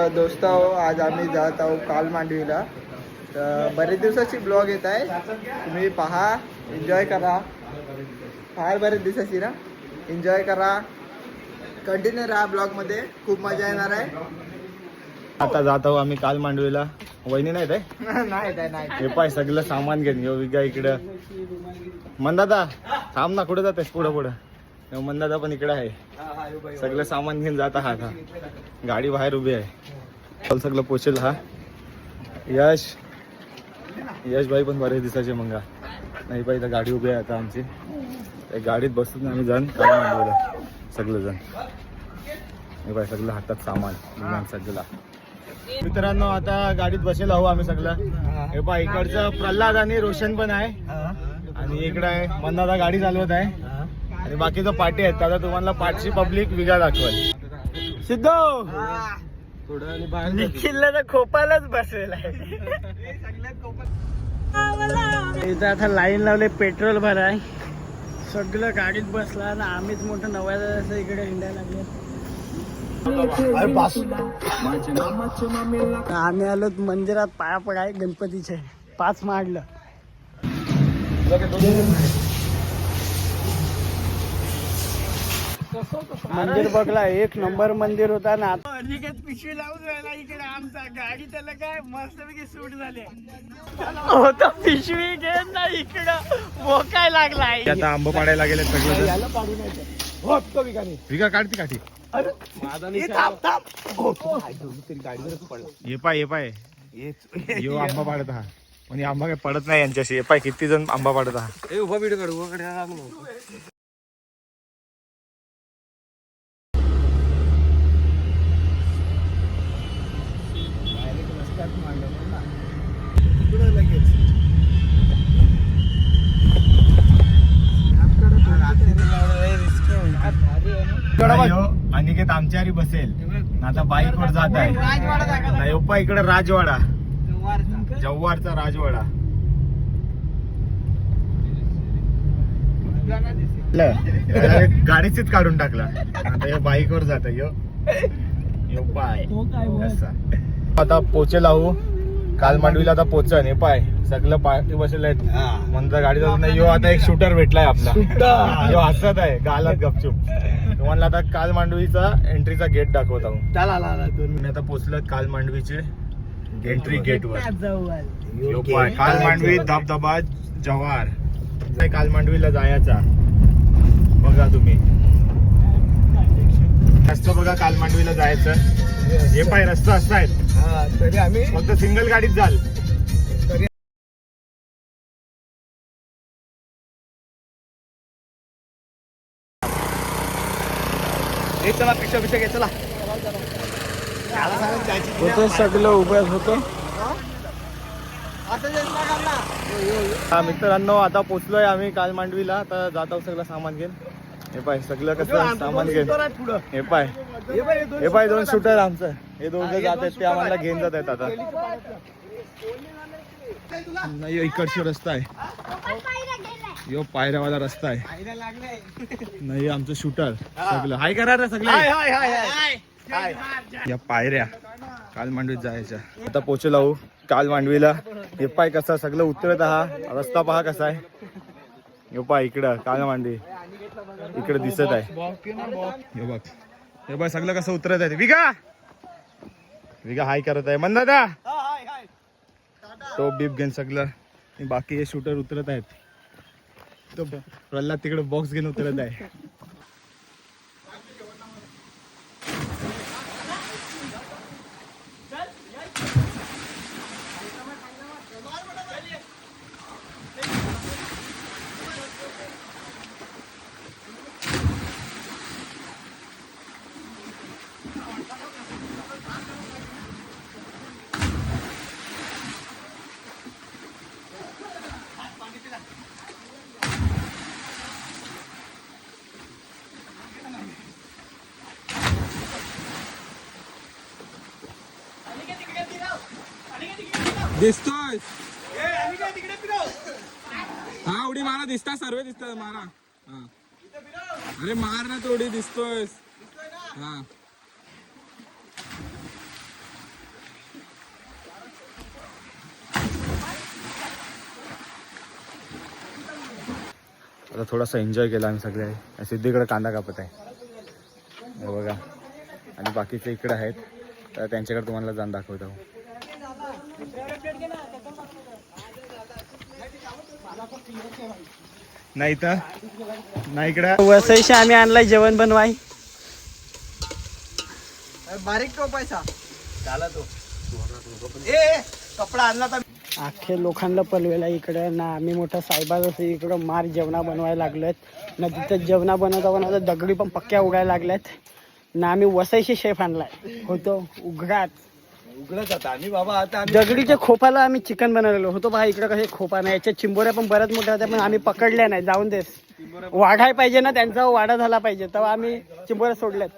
दोस्त हो, आज आम्ही जात आहोत काल मांडवीला. तर बरेच दिवसाची ब्लॉग येत आहे, तुम्ही पहा, एन्जॉय करा. फार बरेच दिवसाची ना, एन्जॉय करा, कंटिन्यू राहा ब्लॉगमध्ये, खूप मजा येणार आहे. आता जात आहोत आम्ही काल मांडवीला. वहिनी नाही ते नाही हे पाय सगळं सामान घेऊन येऊ विका इकडं. मंदादा थांब ना, कुठे जातेस? पुढं मंदादा पण इकडे आहे. सगळं सामान घेऊन जात आहात. हा गाडी बाहेर उभी आहे, सगळं पोचेल. हा यश भाई पण बरेच दिसायचे मंगा नाही पाहिजे. गाडी उभी आहे आता आमची, त्या गाडीत बसून आम्ही जाण काल मांडवीला सगळं जण. हे पाय सगळं हातात सामान सगळं. मित्रांनो आता गाडीत बसेल आहो आम्ही सगळं. हे पहा इकडचं प्रल्हाद आणि रोशन पण आहे, आणि इकडे आहे मंदादा गाडी चालवत आहे, आणि बाकीचं पार्टी आहेत. आता तुम्हाला पाठची पब्लिक विगा दाखवाल. सिद्धो निखिलला तर खोपालाच बसलेला आहे. इथं आता लाईन लावले पेट्रोल भराय, सगळं गाडीत बसला ना. आम्हीच मोठं नव्या इकडे हिंडायला लागले. आम्ही आलो मंदिरात पाया पडाय गणपतीचे, 5 माडलं. मंदिर बघला, 1 नंबर मंदिर होता ना. पिशवी लावून राहिला इकडे आमचा, गाडी त्याला काय मस्तपैकी सूट झाले होता. पिशवी घे ना इकडं, मोकाय लागलाय. आता आंबा पाडायला गेले सगळं. विका काढती काठी. ये पाय यो आंबा पाडत हा, म्हणजे आंबा काय पडत नाही यांच्याशी. ये पाय किती जण आंबा पाडत हा. उभा व्हिडिओ काढू. अनिकेत आमच्यारी बसेल आता, बाईक वर जात आहे. ओप्पा इकडे राजवाडा, जव्हारचा राजवाडा. गाडीचीच काढून टाकला. आता हे बाईक वर जात आता पोचेल आहो काल मांडवीला. आता पोच हे पाय सगळं पार्टी बसले आहेत. म्हणता गाडी जात नाही. यो आता एक शूटर भेटलाय आपला, यो हसत आहे गालात गपचूप. तुम्हाला आता काल मांडवीचा एंट्रीचा गेट दाखवत आहो. मी आता पोचलो काल मांडवीचे एंट्री गेट वर. काल मांडवी धबधबा जव्हार. काल मांडवीला जायचा बघा तुम्ही, रस्ता बघा. काल मांडवीला जायचं हे पाय रस्ता असा आहे, तरी आम्ही फक्त सिंगल गाडीत जाल. चला पिक्चर घे चला. होतं सगळं उभ्याच होतं. मित्रांनो आता पोचलोय आम्ही काल मांडवीला. आता जात आहोत सगळं सामान घेऊन. हे पाय सगळं कसं सामान घेऊन. हे पाय 2 शूटर आमचं, हे दोघं जात आहेत, ते आम्हाला घेऊन जात आहेत. आता नाही इकडचा रस्ता आहे, यो पायऱ्यावाला रस्ता आहे. नाही आमचं शूटर सगळं हाय करा रे सगळे. या पायऱ्या काल मांडवीत जायच्या. आता पोचलो आहो काल मांडवीला. हे पाय कसा सगळं उतरत. हा रस्ता पहा कसा आहे. हे पाय इकडं काल मांडवी इकडे दिसत आहे. हे बघ, हे बघ सगळं कसं उतरत आहे. विगा हाय करत आहे. मंदादा टोप बीप घेऊन सगळं. बाकी हे शूटर उतरत आहेत. तो प्रल्हाद तिकडे बॉक्स घेऊन उतरत आहे. दिसतोय हा उडी मारा. दिसता सर्व दिसतात मारा. हा अरे मार ना थोडी. दिसतोय हा आता थोडासा एन्जॉय केला आम्ही सगळे. सिद्धीकडे कांदा कापत आहे हे बघा, आणि बाकीचे इकडे आहेत तर त्यांच्याकडे तुम्हाला जाऊन दाखवतो. नाही तर नाही इकडं वसईशी आम्ही आणलाय जेवण बनवाय. बारीक तो पैसा झाला तो. ए कपडा आणला तर अख्खे लोखंड पलवेला इकडं ना. आम्ही मोठा साहेबाज असं इकडं मार जेवणा बनवायला लागलेत ना. तिथं जेवणा बनवता बनवता दगडी पण पक्क्या उगायला लागल्यात ना. आम्ही वसईशी शेफ आणलाय होतो उघडात आता आम्ही बाबा आता दगडीच्या खोपाला आम्ही चिकन बनवलेलो होतो. पहा इकडं कसे खोपा नाही, याच्या चिंबोऱ्या पण बऱ्याच मोठ्या होत्या पण आम्ही पकडल्या नाही. जाऊन देस, वाढाय पाहिजे ना, त्यांचा वाढा झाला पाहिजे तेव्हा आम्ही चिंबोऱ्या सोडल्यात.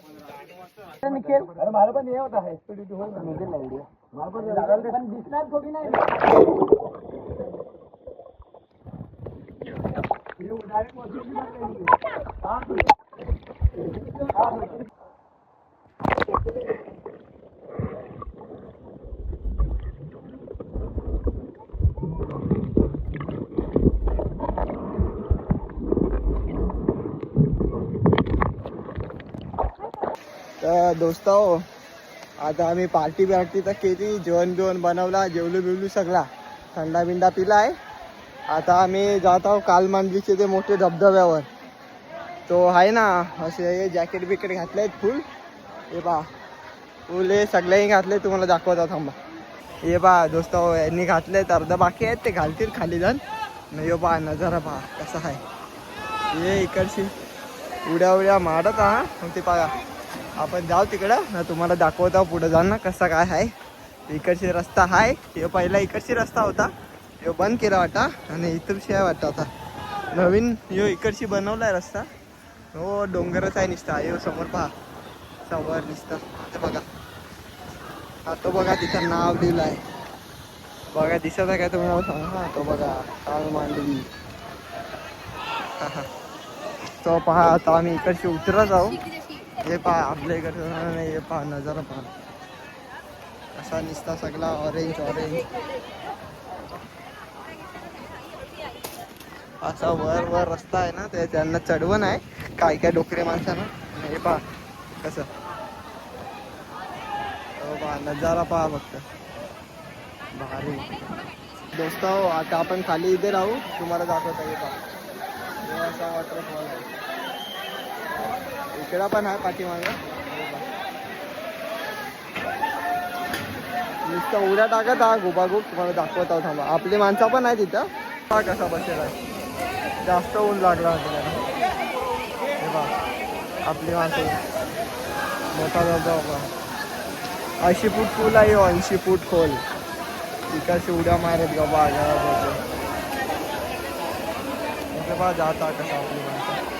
तर दोस्त हो, आता आम्ही पार्टी तर केली, जेवण बिवण बनवला, जेवलो बिवलो सगळा, थंडा बिंडा पिला आहे. आता आम्ही जात आहोत कालमांडवीचे ते मोठे धबधब्यावर. तो आहे ना, असे जॅकेट बिकेट घातले आहेत फुल. हे पहा फुल हे सगळ्यांनी घातले, तुम्हाला दाखवता थांबा. हे पहा दोस्त हो, यांनी घातले आहेत, अर्धा बाकी आहेत ते घालतील खाली जाऊन. नाही हो पहा नजारा पहा कसा आहे. हे इकडची उड्या मारत हा. मग ते पहा आपण जाऊ तिकडं ना, तुम्हाला दाखवता पुढे जाऊन ना कसा काय आहे. इकडची रस्ता आहे, हे पहिला इकडची रस्ता होता, तो बंद केला वाटा आणि इकडची आहे वाटतं आता नवीन. यो इकडची बनवलाय रस्ता. हो डोंगरच आहे निसता. यो समोर पहा, समोर निसता ते बघा. हा तो बघा तिथं नाव लिहिलं आहे बघा, दिसत आहे काय तुम्हाला सांगा. हा तो बघा कालमांडवी. तो पहा आता आम्ही इकडची उतरत आहो. हे पहा आपल्या इकडचं नाही, हे पहा नजारा पहा असा निसता सगळा ऑरेंज ऑरेंज. असा वर रस्ता आहे ना, ते त्यांना चढवण आहे काय काय डोकरे माणसानं. हे पहा कसं, हो पहा नजारा पहा फक्त भारी. दोस्त हो, आता आपण खाली इथे राहू, तुम्हाला दाखवता. हे पहा असा वॉटरफॉल आहे, इकडं पण आहे पाठीमागं. नुसतं उड्या टाकत हा गुबागुब, तुम्हाला दाखवत आहोत थांबा. आपली माणसं पण आहे तिथं. हा कसा बसेल आहे, जास्त ऊन लागला होता त्याला. हे बघा आपली माणसं, मोठा धबधबा 80 फूट खोल आहे, 80 फूट खोल. तिकडची उड्या मारत बाबा बा जाता कसा आपली माणसं.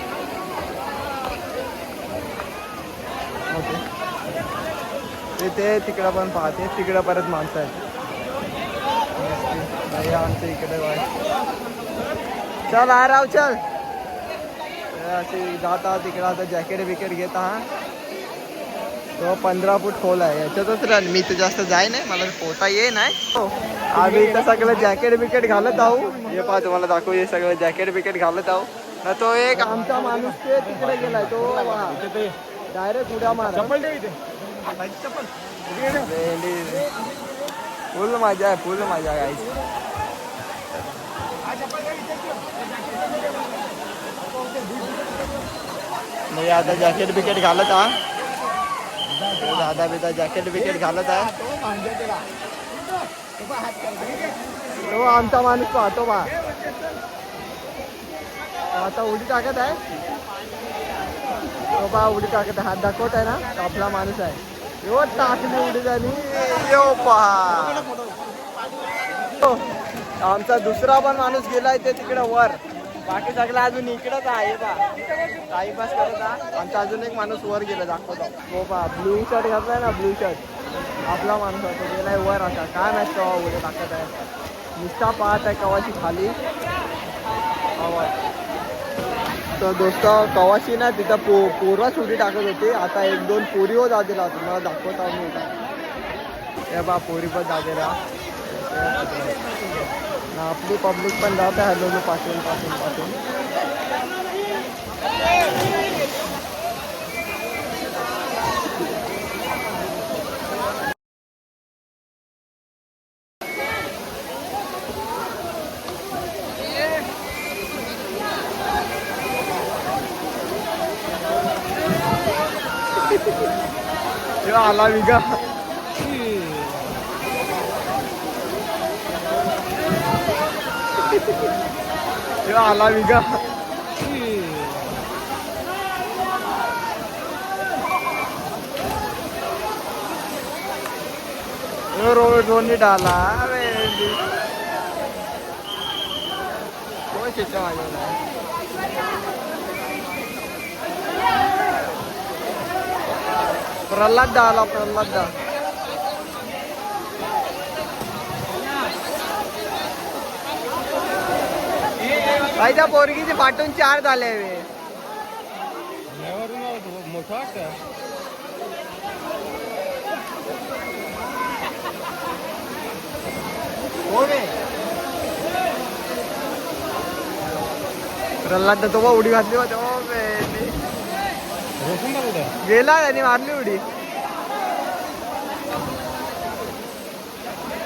ते तिकडं पण पाहते, तिकडं परत माणसं आहेत. आमच्या इकडे चल आ राव चल. असे जाता तिकडं आता जॅकेट बिकेट घेता. हा तो 15 फूट खोल आहे, याच्यातच राहील. मी तर जास्त जाय नाही, मला पोहता ये नाही. आम्ही इथं सगळं जॅकेट बिकेट घालत आहो. हे पहा तुम्हाला दाखवू, हे सगळं जॅकेट बिकेट घालत आहो ना. तो एक आमचा माणूस ते तिकडे गेलाय, तो डायरेक्ट उड्या मार. फुल मजा आहे, फुल मजा आहे. मी आता जॅकेट बिकेट घालत हा. दादा बिदा जॅकेट बिकेट घालत आहे. तो आमचा माणूस पाहतो बा, आता उडी टाकत आहे. तो बा उडी टाकत आहे, हात दाखवत आहे ना, आपला माणूस आहे. यो टाकली उडी झाली. यो पहा आमचा दुसरा पण माणूस गेलाय ते तिकडे वर. बाकी सगळं अजून इकडंच आहे बा, टाइमपास करत आहे. आमचा अजून एक माणूस वर गेला दाखवतो. हो पहा ब्लू शर्ट घातलाय ना, ब्लू शर्ट आपला माणूस होता, गेलाय वर. आता काय माहित कवा उडी टाकत आहे, नुसता पाहत आहे कवाची खाली आवाज. तर दोस्त कवाशी ना तिथं पोरच उडी टाकत होती. आता 1-2 पोरी हो जातेला, तुम्हाला दाखवता मी. हे बा पोरी पण जातेला ना. आपली पब्लिक पण जात आहे हॅलो पासून. यो आला विगा यो आला विगा यो रोनी डाला प्रल्हाद आला प्रल्हाद भाई त्या पोरगीचे पाठवून 4 झाले मोठा वाटतं प्रल्हाद तो उडी घातली होती गेला त्यांनी मारली उडी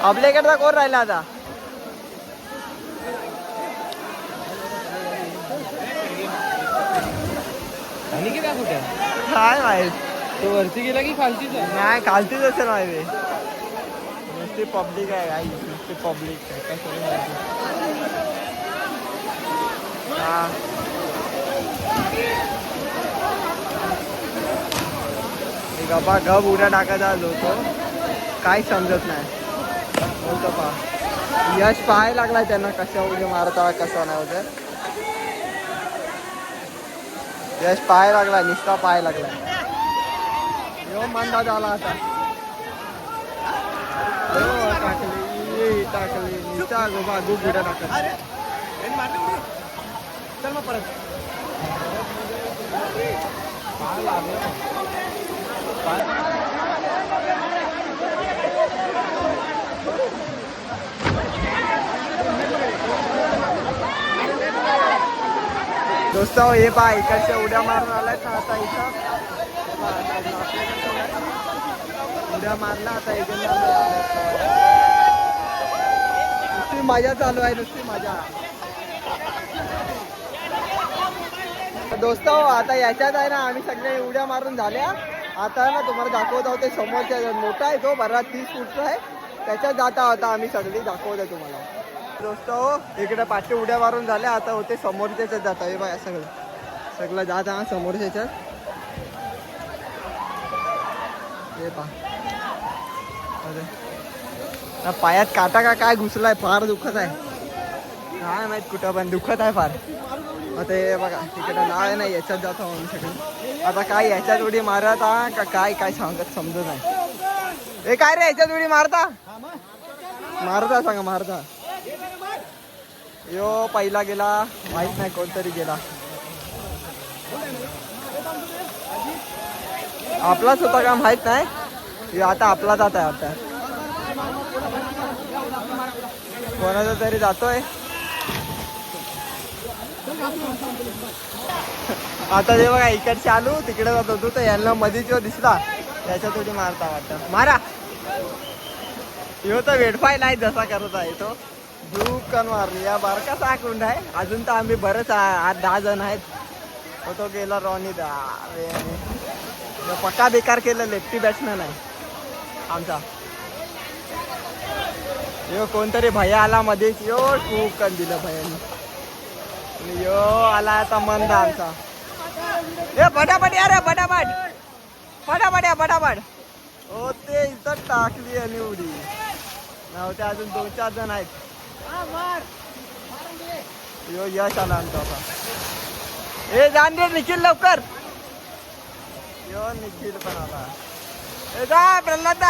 आपल्या इकडचा कोण राहिला आता आणि किती कुठे काय माहित तो वरती गेला की खालतीच आहे नाही खालतीच असेल माहिती नुसती पब्लिक आहे आई नुसती पब्लिक काय सगळं माहिती हा गपा गप उड्या टाकायचा होतो काही समजत नाही बोलतो पा यश पाहायला लागलाय त्यांना कशा उडी मारता कसा नाही होत यश पाहायला लागलाय निष्ठा पाहायला लागलाय यो मंदा झाला आता टाकली टाकली निष्ठा गोबा खूप उड्या टाकत चल मग परत दोस्त हे पहा इकडच्या उड्या मारून आलाय ना आता इथं उड्या मारला आता नुसती मजा चालू आहे नुसती मजा दोस्त आता याच्यात आहे ना आम्ही सगळे उड्या मारून झाल्या आता ना तुम्हाला दाखवत आहोत ते समोरच्या मोठा आहे तो बरा 30 फूटचा आहे त्याच्यात जाता होता आम्ही सगळी दाखवत आहे तुम्हाला दोस्त इकडे पाठी उड्या मारून झाल्या आता होते समोरच्याच्यात जाता हे बघा सगळं जात हा समोरच्याच्यात हे पहा पायात काटा का काय घुसलाय फार दुखत आहे काय माहित कुठं पण दुखत आहे फार आता हे बघा तिकडे नाव आहे ना याच्यात जातो आम्ही सगळं आता काय याच्यात उडी मारत हा का काय काय सांगत समजत नाही हे काय रे याच्यात उडी मारता सांगा मारता यो पहिला गेला माहित नाही कोणतरी गेला आपलाच होता का माहित नाही यो आता आपला जात आहे आता कोणाचा तरी जातोय आता ते बघा इकडचे आलू तिकडे जात होतो तर यांना मध्ये जो दिसला त्याच्यात उडी मारता वाटतं मारा ह्यो तर वेडफाय नाही जसा करत आहे तो धूपकन मारली या बारकासा कुंड आहे अजून तर आम्ही बरेच 8-10 जण आहेत तो गेला रॉनी पक्का बेकार केलं लेफ्टी बॅट्समॅन आहे आमचा यो कोणतरी भैया आला मध्येच यो धूपकन दिलं भैयानी यो आला आता मंदा आमचा ए फटाफट यार फटाफट या फटाफट हो ते इथं टाकली आणि उडी नव्हते अजून 2-4 जण आहेत यो यश आला आमचा आता ए जाण रे निखिल लवकर यो निखिल पण आला ए जा प्रल्हाद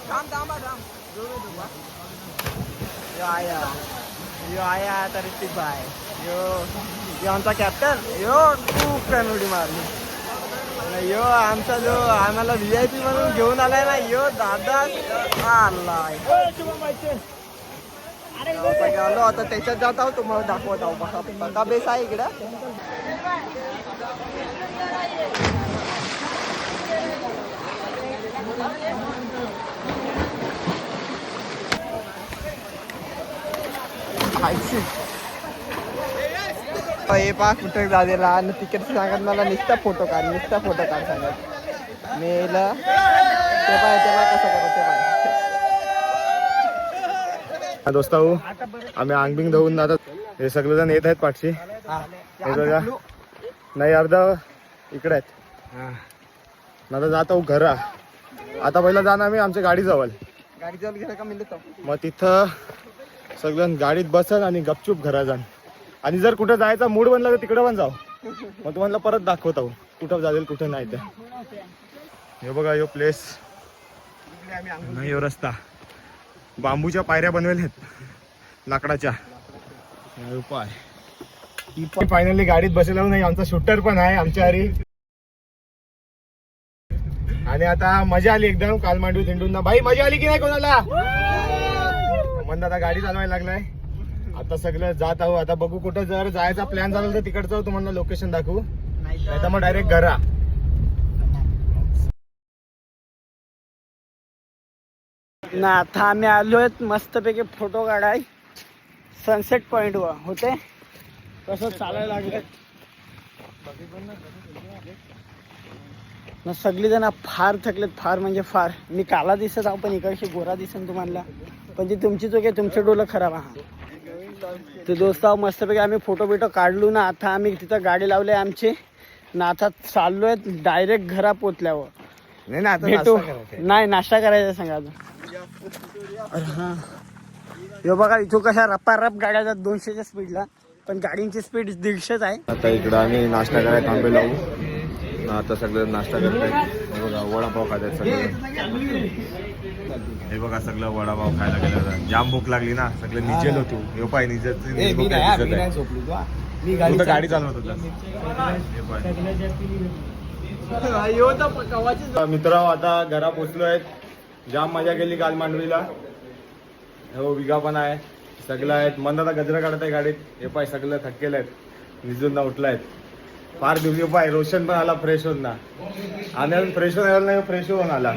थांब यो आया आता ऋतिक भाई यो आमचा कॅप्टन यो खूप काय उडी मारली यो आमचा जो आम्हाला VIP म्हणून घेऊन आलाय ना यो दादा आलाय आलो आता त्याच्यात जात आहोत तुम्हाला दाखवत आहो बघा बेस आहे इकडं. हे पहा कुठे झालेला आणि तिकीट सांगत मला नुसता फोटो काढ सांगत मेला ते पाय कसं करा ते पाय. दोस्ता हो आम्ही आंगबिंग धुवून आता हे सगळेजण येत आहेत पाठशी. हे बघा नाही अर्धा इकडे आहेत आता जात आहो घरा. आता पहिला जाणार आम्ही आमच्या गाडी जवळ गेलं का मिळत मग तिथं सगळं गाडीत बसन आणि गपचूप घरा जाण. आणि जर कुठं जायचा मूड बनला तर तिकडे पण जाऊ. मग तुम्हाला परत दाखवत आहो कुठं जाईल कुठं नाही. ते हे बघा यो प्लेस नाही यो रस्ता बांबूच्या पायऱ्या बनवल्या आहेत लाकडाच्या. फायनली गाडीत बसलेलो नाही. आमचा शूटर पण आहे आमच्या हरी. आणि आता मजा आली एकदम कालमांडवी झेंडूंना. भाई मजा आली की नाही कोणाला. मंद आता गाडी चालवायला लागलाय. आता सगळं जात आहो. आता बघू कुठं जर जायचा प्लॅन झाला तर तिकडचं तुम्हाला लोकेशन दाखवू नाही तर मग डायरेक्ट घरा. ना आता आम्ही आलोय मस्तपैकी फोटो काढाय सनसेट पॉइंट वर होते. कसं चालायला लागलं ना सगळी जण फार थकलेत फार म्हणजे फार. मी काला दिसत आहो पण इकडची गोरा दिसन तुम्हाला. पण ती तुमची चूक आहे तुमचं डोलं खराब आहे. तर दोस्त मस्तपैकी आम्ही फोटो बिटो काढलो ना. आता आम्ही तिथं गाडी लावली आमची ना. आता चाललोय डायरेक्ट घरा पोचल्यावर भेटू. नाही नाश्ता करायचा सांगा अजून. हा हे बघा इथं कशा रपारप गाड्या जातात 200च्या स्पीडला पण गाडींची स्पीड 150च आहे. आता इकडं आम्ही नाश्ता करायला थांबे लावू. आता सगळं नाश्ता करतोय. हे बघा वडापाव खातात सगळे. हे बघा सगळं वडापाव खायला गेलं. जाम भूक लागली ना सगळं निजेल होतो. हे पाय निजेल गाडी चालवत होता. मित्र आता घरा पोचलो आहेत. जाम मजा केली काल मांडवीला. हो विगा पण आहे सगळं आहेत. मंद आता गजरा काढत आहे गाडीत. हे पाय सगळं थकलेलं आहेत निजून ना उठलायत फार दिवशी. पाय रोशन पण आला फ्रेश होऊन ना. आणि अजून फ्रेश होऊन आला नाही फ्रेश होऊन आला.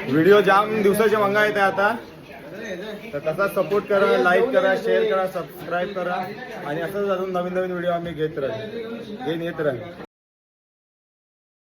व्हिडिओ जाम दिवसाचे मंगा येते आता. तर तसा सपोर्ट करा लाईक करा शेअर करा सबस्क्राईब करा. आणि असंच अजून नवीन व्हिडिओ आम्ही घेत येत राहू.